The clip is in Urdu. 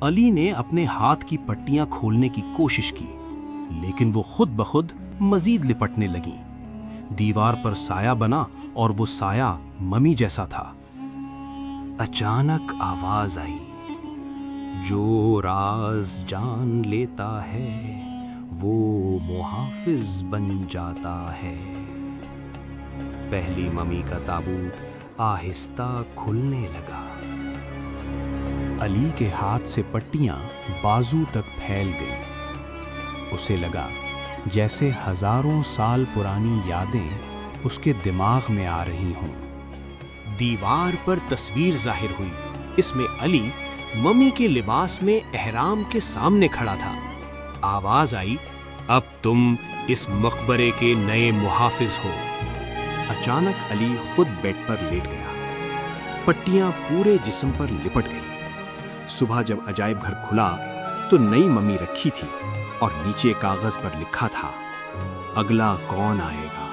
علی نے اپنے ہاتھ کی پٹیاں کھولنے کی کوشش کی، لیکن وہ خود بخود مزید لپٹنے لگیں۔ دیوار پر سایہ بنا اور وہ سایہ ممی جیسا تھا۔ اچانک آواز آئی، جو راز جان لیتا ہے وہ محافظ بن جاتا ہے۔ پہلی ممی کا تابوت آہستہ کھلنے لگا۔ علی کے ہاتھ سے پٹیاں بازو تک پھیل گئیں۔ اسے لگا جیسے ہزاروں سال پرانی یادیں اس کے دماغ میں آ رہی ہوں۔ دیوار پر تصویر ظاہر ہوئی۔ اس میں علی ممی کے لباس میں احرام کے سامنے کھڑا تھا۔ آواز آئی، اب تم اس مقبرے کے نئے محافظ ہو۔ اچانک علی خود بیڈ پر لیٹ گیا۔ پٹیاں پورے جسم پر لپٹ گئی۔ صبح جب عجائب گھر کھلا تو نئی ممی رکھی تھی اور نیچے کاغذ پر لکھا تھا، اگلا کون آئے گا؟